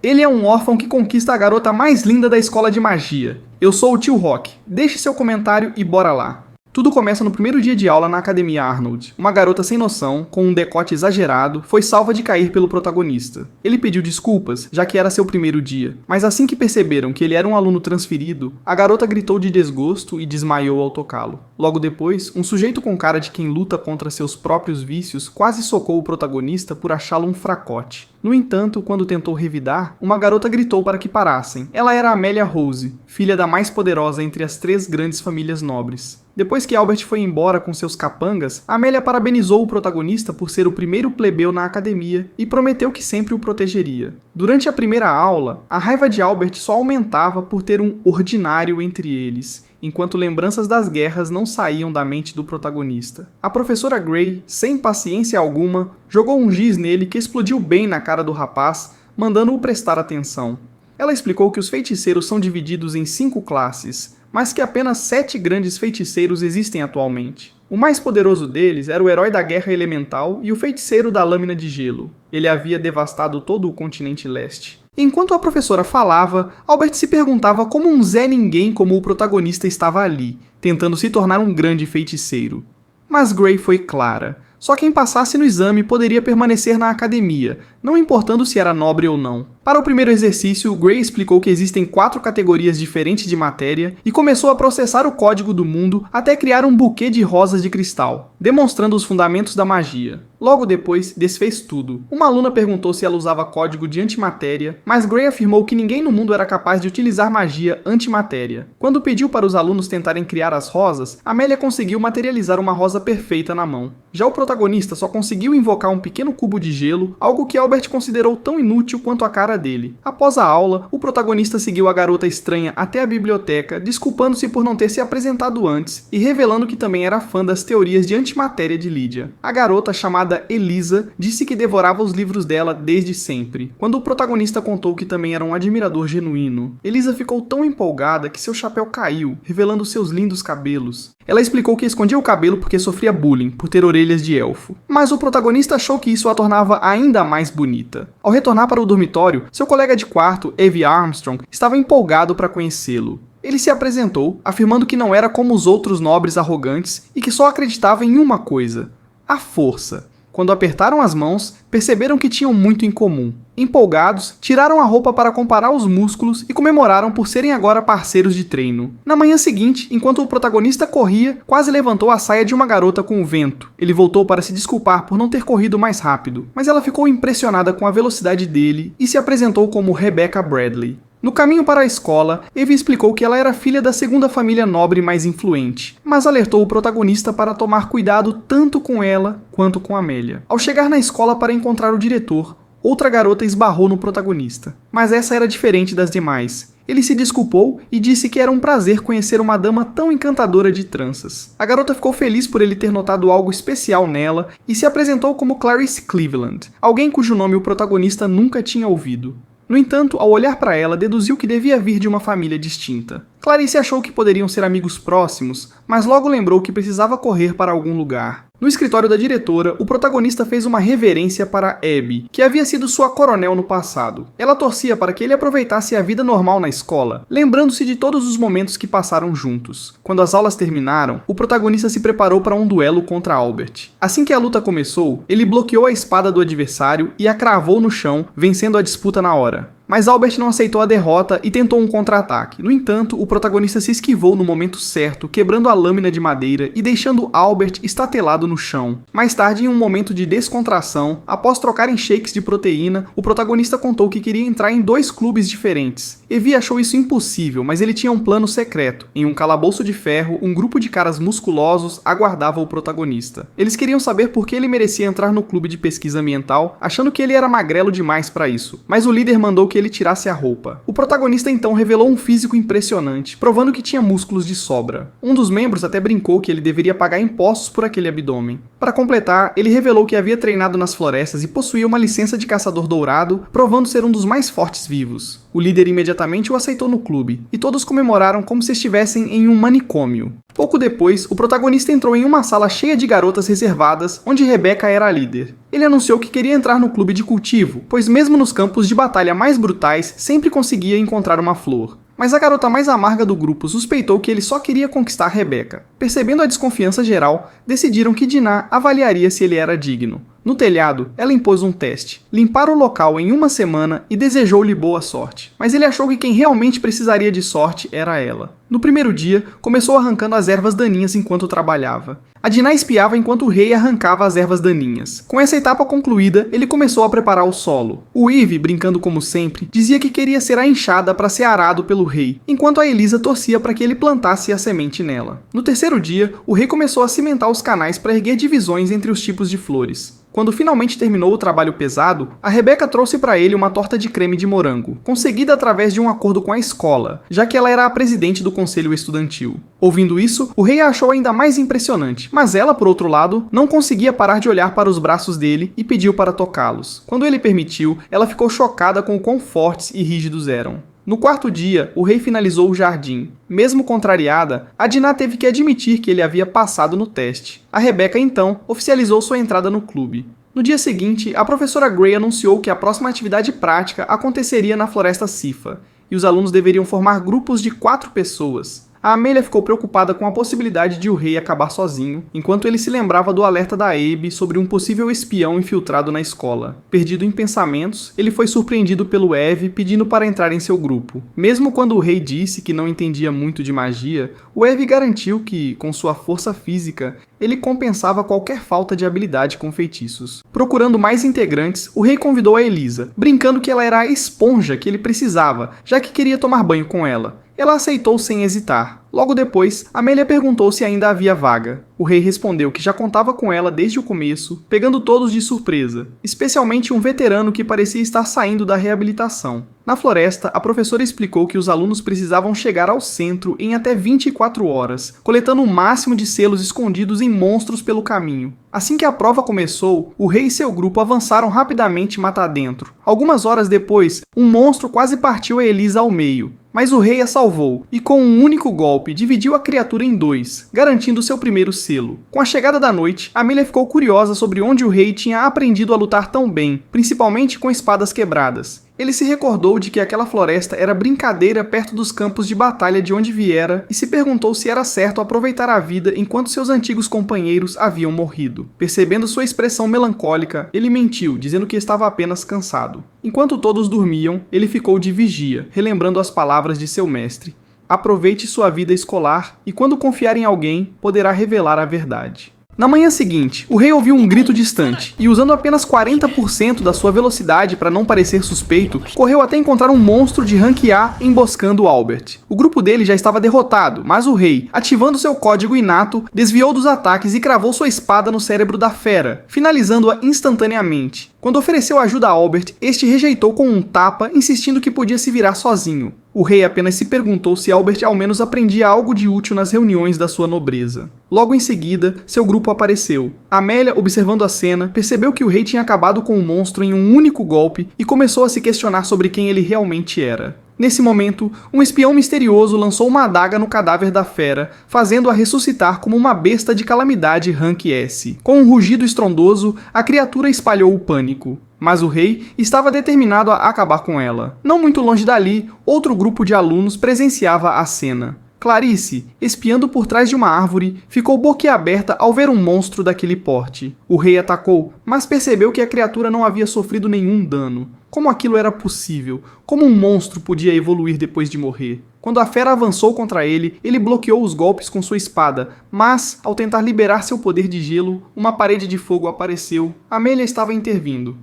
Ele é um órfão que conquista a garota mais linda da escola de magia. Eu sou o Tio Rock. Deixe seu comentário e bora lá. Tudo começa no primeiro dia de aula na Academia Arnold. Uma garota sem noção, com um decote exagerado, foi salva de cair pelo protagonista. Ele pediu desculpas, já que era seu primeiro dia, mas assim que perceberam que ele era um aluno transferido, a garota gritou de desgosto e desmaiou ao tocá-lo. Logo depois, um sujeito com cara de quem luta contra seus próprios vícios quase socou o protagonista por achá-lo um fracote. No entanto, quando tentou revidar, uma garota gritou para que parassem. Ela era Amélia Rose, filha da mais poderosa entre as 3 grandes famílias nobres. Depois que Albert foi embora com seus capangas, Amélia parabenizou o protagonista por ser o primeiro plebeu na academia e prometeu que sempre o protegeria. Durante a primeira aula, a raiva de Albert só aumentava por ter um ordinário entre eles, enquanto lembranças das guerras não saíam da mente do protagonista. A professora Gray, sem paciência alguma, jogou um giz nele que explodiu bem na cara do rapaz, mandando-o prestar atenção. Ela explicou que os feiticeiros são divididos em 5 classes, mas que apenas 7 grandes feiticeiros existem atualmente. O mais poderoso deles era o herói da guerra elemental e o feiticeiro da lâmina de gelo. Ele havia devastado todo o continente leste. Enquanto a professora falava, Albert se perguntava como um Zé Ninguém como o protagonista estava ali, tentando se tornar um grande feiticeiro. Mas Gray foi clara. Só quem passasse no exame poderia permanecer na academia, não importando se era nobre ou não. Para o primeiro exercício, Gray explicou que existem 4 categorias diferentes de matéria e começou a processar o código do mundo até criar um buquê de rosas de cristal, demonstrando os fundamentos da magia. Logo depois, desfez tudo. Uma aluna perguntou se ela usava código de antimatéria, mas Gray afirmou que ninguém no mundo era capaz de utilizar magia antimatéria. Quando pediu para os alunos tentarem criar as rosas, Amélia conseguiu materializar uma rosa perfeita na mão. Já o protagonista só conseguiu invocar um pequeno cubo de gelo, algo que Albert considerou tão inútil quanto a cara dele. Após a aula, o protagonista seguiu a garota estranha até a biblioteca, desculpando-se por não ter se apresentado antes e revelando que também era fã das teorias de antimatéria de Lydia. A garota, chamada Elisa, disse que devorava os livros dela desde sempre. Quando o protagonista contou que também era um admirador genuíno, Elisa ficou tão empolgada que seu chapéu caiu, revelando seus lindos cabelos. Ela explicou que escondia o cabelo porque sofria bullying, por ter orelhas de elfo. Mas o protagonista achou que isso a tornava ainda mais bonita. Ao retornar para o dormitório, seu colega de quarto, Evie Armstrong, estava empolgado para conhecê-lo. Ele se apresentou, afirmando que não era como os outros nobres arrogantes e que só acreditava em uma coisa: a força. Quando apertaram as mãos, perceberam que tinham muito em comum. Empolgados, tiraram a roupa para comparar os músculos e comemoraram por serem agora parceiros de treino. Na manhã seguinte, enquanto o protagonista corria, quase levantou a saia de uma garota com o vento. Ele voltou para se desculpar por não ter corrido mais rápido, mas ela ficou impressionada com a velocidade dele e se apresentou como Rebecca Bradley. No caminho para a escola, Evie explicou que ela era filha da 2ª família nobre mais influente, mas alertou o protagonista para tomar cuidado tanto com ela quanto com Amélia. Ao chegar na escola para encontrar o diretor, outra garota esbarrou no protagonista, mas essa era diferente das demais. Ele se desculpou e disse que era um prazer conhecer uma dama tão encantadora de tranças. A garota ficou feliz por ele ter notado algo especial nela e se apresentou como Clarice Cleveland, alguém cujo nome o protagonista nunca tinha ouvido. No entanto, ao olhar para ela, deduziu que devia vir de uma família distinta. Clarice achou que poderiam ser amigos próximos, mas logo lembrou que precisava correr para algum lugar. No escritório da diretora, o protagonista fez uma reverência para Abby, que havia sido sua coronel no passado. Ela torcia para que ele aproveitasse a vida normal na escola, lembrando-se de todos os momentos que passaram juntos. Quando as aulas terminaram, o protagonista se preparou para um duelo contra Albert. Assim que a luta começou, ele bloqueou a espada do adversário e a cravou no chão, vencendo a disputa na hora. Mas Albert não aceitou a derrota e tentou um contra-ataque. No entanto, o protagonista se esquivou no momento certo, quebrando a lâmina de madeira e deixando Albert estatelado no chão. Mais tarde, em um momento de descontração, após trocarem shakes de proteína, o protagonista contou que queria entrar em 2 clubes diferentes. Evie achou isso impossível, mas ele tinha um plano secreto. Em um calabouço de ferro, um grupo de caras musculosos aguardava o protagonista. Eles queriam saber por que ele merecia entrar no clube de pesquisa ambiental, achando que ele era magrelo demais para isso. Mas o líder mandou que ele tirasse a roupa. O protagonista então revelou um físico impressionante, provando que tinha músculos de sobra. Um dos membros até brincou que ele deveria pagar impostos por aquele abdômen. Para completar, ele revelou que havia treinado nas florestas e possuía uma licença de caçador dourado, provando ser um dos mais fortes vivos. O líder imediatamente o aceitou no clube, e todos comemoraram como se estivessem em um manicômio. Pouco depois, o protagonista entrou em uma sala cheia de garotas reservadas, onde Rebecca era a líder. Ele anunciou que queria entrar no clube de cultivo, pois mesmo nos campos de batalha mais brutais, sempre conseguia encontrar uma flor. Mas a garota mais amarga do grupo suspeitou que ele só queria conquistar Rebecca. Percebendo a desconfiança geral, decidiram que Dinah avaliaria se ele era digno. No telhado, ela impôs um teste, limpar o local em uma semana e desejou-lhe boa sorte. Mas ele achou que quem realmente precisaria de sorte era ela. No primeiro dia, começou arrancando as ervas daninhas enquanto trabalhava. A Dinah espiava enquanto o rei arrancava as ervas daninhas. Com essa etapa concluída, ele começou a preparar o solo. O Eve, brincando como sempre, dizia que queria ser a enxada para ser arado pelo rei, enquanto a Elisa torcia para que ele plantasse a semente nela. No terceiro dia, o rei começou a cimentar os canais para erguer divisões entre os tipos de flores. Quando finalmente terminou o trabalho pesado, a Rebecca trouxe para ele uma torta de creme de morango, conseguida através de um acordo com a escola, já que ela era a presidente do conselho estudantil. Ouvindo isso, o rei a achou ainda mais impressionante, mas ela, por outro lado, não conseguia parar de olhar para os braços dele e pediu para tocá-los. Quando ele permitiu, ela ficou chocada com o quão fortes e rígidos eram. No quarto dia, o rei finalizou o jardim. Mesmo contrariada, a Dinah teve que admitir que ele havia passado no teste. A Rebecca, então, oficializou sua entrada no clube. No dia seguinte, a professora Gray anunciou que a próxima atividade prática aconteceria na Floresta Sifa, e os alunos deveriam formar grupos de 4 pessoas. A Amélia ficou preocupada com a possibilidade de o rei acabar sozinho, enquanto ele se lembrava do alerta da Abby sobre um possível espião infiltrado na escola. Perdido em pensamentos, ele foi surpreendido pelo Eve pedindo para entrar em seu grupo. Mesmo quando o rei disse que não entendia muito de magia, o Eve garantiu que, com sua força física, ele compensava qualquer falta de habilidade com feitiços. Procurando mais integrantes, o rei convidou a Elisa, brincando que ela era a esponja que ele precisava, já que queria tomar banho com ela. Ela aceitou sem hesitar. Logo depois, Amélia perguntou se ainda havia vaga. O rei respondeu que já contava com ela desde o começo, pegando todos de surpresa, especialmente um veterano que parecia estar saindo da reabilitação. Na floresta, a professora explicou que os alunos precisavam chegar ao centro em até 24 horas, coletando o máximo de selos escondidos em monstros pelo caminho. Assim que a prova começou, o rei e seu grupo avançaram rapidamente mata adentro. Algumas horas depois, um monstro quase partiu a Elisa ao meio. Mas o rei a salvou, e com um único golpe, dividiu a criatura em 2, garantindo seu primeiro selo. Com a chegada da noite, Amélia ficou curiosa sobre onde o rei tinha aprendido a lutar tão bem, principalmente com espadas quebradas. Ele se recordou de que aquela floresta era brincadeira perto dos campos de batalha de onde viera e se perguntou se era certo aproveitar a vida enquanto seus antigos companheiros haviam morrido. Percebendo sua expressão melancólica, ele mentiu, dizendo que estava apenas cansado. Enquanto todos dormiam, ele ficou de vigia, relembrando as palavras de seu mestre. Aproveite sua vida escolar e quando confiar em alguém, poderá revelar a verdade. Na manhã seguinte, o rei ouviu um grito distante e, usando apenas 40% da sua velocidade para não parecer suspeito, correu até encontrar um monstro de rank A emboscando Albert. O grupo dele já estava derrotado, mas o rei, ativando seu código inato, desviou dos ataques e cravou sua espada no cérebro da fera, finalizando-a instantaneamente. Quando ofereceu ajuda a Albert, este rejeitou com um tapa, insistindo que podia se virar sozinho. O rei apenas se perguntou se Albert ao menos aprendia algo de útil nas reuniões da sua nobreza. Logo em seguida, seu grupo apareceu. Amélia, observando a cena, percebeu que o rei tinha acabado com o monstro em um único golpe e começou a se questionar sobre quem ele realmente era. Nesse momento, um espião misterioso lançou uma adaga no cadáver da fera, fazendo-a ressuscitar como uma besta de calamidade rank S. Com um rugido estrondoso, a criatura espalhou o pânico. Mas o rei estava determinado a acabar com ela. Não muito longe dali, outro grupo de alunos presenciava a cena. Clarice, espiando por trás de uma árvore, ficou boquiaberta ao ver um monstro daquele porte. O rei atacou, mas percebeu que a criatura não havia sofrido nenhum dano. Como aquilo era possível? Como um monstro podia evoluir depois de morrer? Quando a fera avançou contra ele, ele bloqueou os golpes com sua espada, mas, ao tentar liberar seu poder de gelo, uma parede de fogo apareceu. Amélia estava intervindo.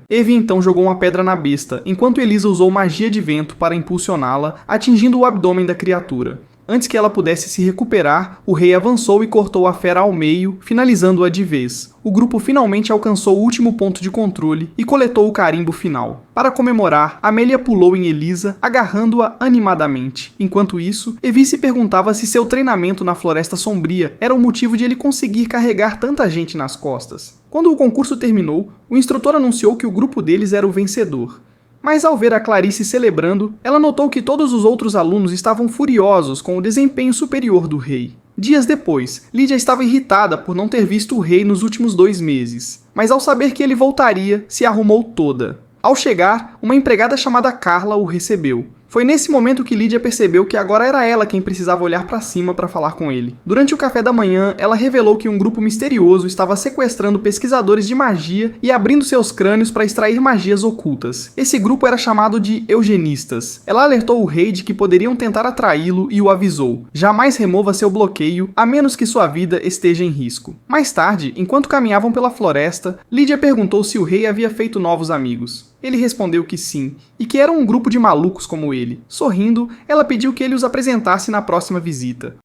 Eve então jogou uma pedra na besta, enquanto Elisa usou magia de vento para impulsioná-la, atingindo o abdômen da criatura. Antes que ela pudesse se recuperar, o rei avançou e cortou a fera ao meio, finalizando-a de vez. O grupo finalmente alcançou o último ponto de controle e coletou o carimbo final. Para comemorar, Amélia pulou em Elisa, agarrando-a animadamente. Enquanto isso, Evie se perguntava se seu treinamento na Floresta Sombria era o motivo de ele conseguir carregar tanta gente nas costas. Quando o concurso terminou, o instrutor anunciou que o grupo deles era o vencedor. Mas ao ver a Clarice celebrando, ela notou que todos os outros alunos estavam furiosos com o desempenho superior do rei. Dias depois, Lídia estava irritada por não ter visto o rei nos últimos 2 meses, mas ao saber que ele voltaria, se arrumou toda. Ao chegar, uma empregada chamada Carla o recebeu. Foi nesse momento que Lídia percebeu que agora era ela quem precisava olhar para cima para falar com ele. Durante o café da manhã, ela revelou que um grupo misterioso estava sequestrando pesquisadores de magia e abrindo seus crânios para extrair magias ocultas. Esse grupo era chamado de eugenistas. Ela alertou o rei de que poderiam tentar atraí-lo e o avisou: jamais remova seu bloqueio, a menos que sua vida esteja em risco. Mais tarde, enquanto caminhavam pela floresta, Lídia perguntou se o rei havia feito novos amigos. Ele respondeu que sim, e que era um grupo de malucos como ele. Sorrindo, ela pediu que ele os apresentasse na próxima visita.